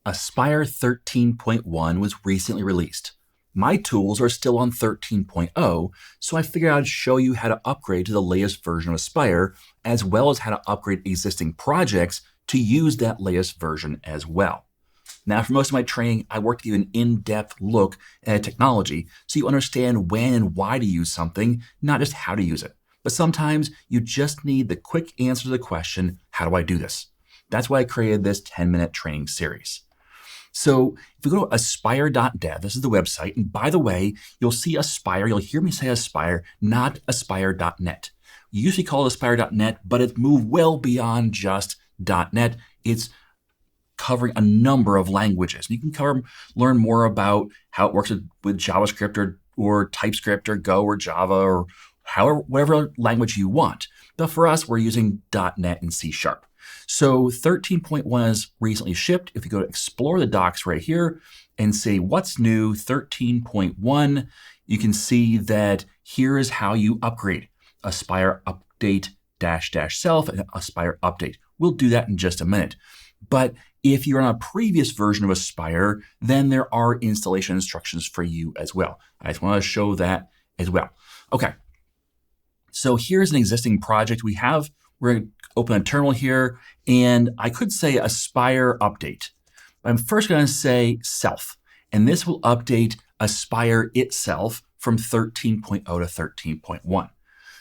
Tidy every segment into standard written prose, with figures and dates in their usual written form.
Aspire 13.1 was recently released. My tools are still on 13.0, so I figured I'd show you how to upgrade to the latest version of Aspire, as well as how to upgrade existing projects to use that latest version as well. Now, for most of my training, I work to give an in-depth look at technology so you understand when and why to use something, not just how to use it. But sometimes you just need the quick answer to the question, how do I do this? That's why I created this 10-minute training series. So if we go to aspire.dev, this is the website. And by the way, you'll see Aspire. You'll hear me say Aspire, not aspire.net. You usually call it aspire.net, but it's moved well beyond just .net. It's covering a number of languages. You can learn more about how it works with JavaScript or TypeScript or Go or Java or whatever language you want. But for us, we're using .net and C#. So 13.1 is recently shipped. If you go to explore the docs right here and say what's new 13.1, you can see that here is how you upgrade Aspire update --self and Aspire update. We'll do that in just a minute. But if you're on a previous version of Aspire, then there are installation instructions for you as well. I just want to show that as well. Okay, so here's an existing project we have. We're going to open a terminal here, and I could say Aspire update. But I'm first going to say self, and this will update Aspire itself from 13.0 to 13.1.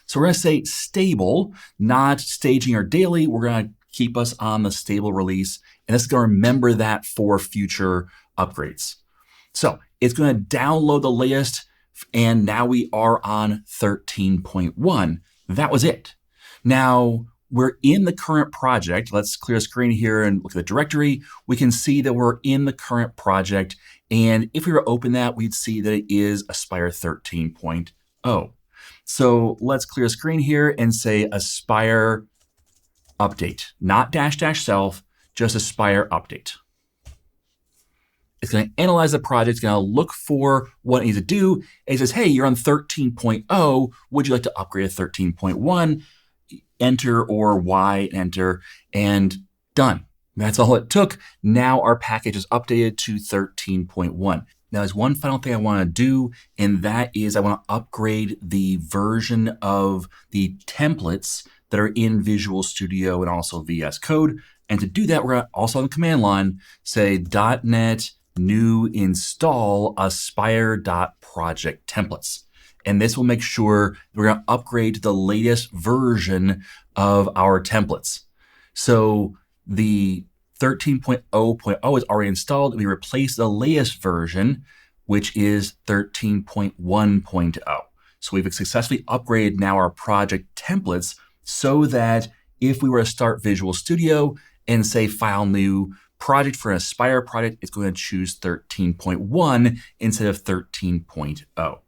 So we're going to say stable, not staging or daily. We're going to keep us on the stable release, and it's going to remember that for future upgrades. So it's going to download the latest, and now we are on 13.1. That was it. Now, we're in the current project. Let's clear the screen here and look at the directory. We can see that we're in the current project. And if we were to open that, we'd see that it is Aspire 13.0. So let's clear the screen here and say Aspire update, not --self, just Aspire update. It's going to analyze the project. It's going to look for what it needs to do. And it says, hey, you're on 13.0. Would you like to upgrade to 13.1? Enter or Y, enter, and done. That's all it took. Now our package is updated to 13.1. Now there's one final thing I want to do, and that is I want to upgrade the version of the templates that are in Visual Studio and also VS Code. And to do that, we're going to also on the command line say .NET new install aspire.project templates. And this will make sure we're going to upgrade to the latest version of our templates. So the 13.0.0 is already installed. We replace the latest version, which is 13.1.0. So we've successfully upgraded now our project templates so that if we were to start Visual Studio and say file new project for an Aspire project, it's going to choose 13.1 instead of 13.0.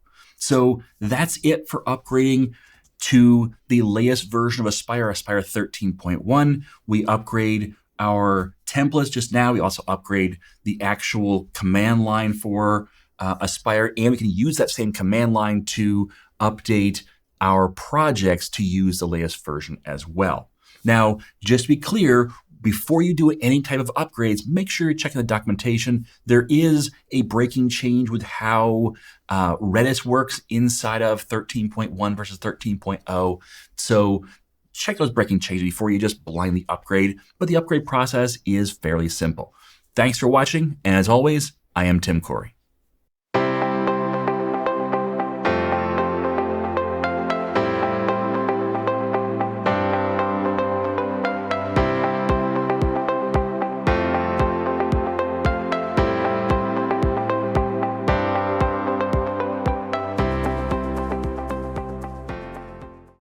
So that's it for upgrading to the latest version of Aspire, Aspire 13.1. We upgrade our templates just now. We also upgrade the actual command line for Aspire, and we can use that same command line to update our projects to use the latest version as well. Now, just to be clear, before you do any type of upgrades, make sure you're checking the documentation. There is a breaking change with how Redis works inside of 13.1 versus 13.0. So check those breaking changes before you just blindly upgrade. But the upgrade process is fairly simple. Thanks for watching. And as always, I am Tim Corey.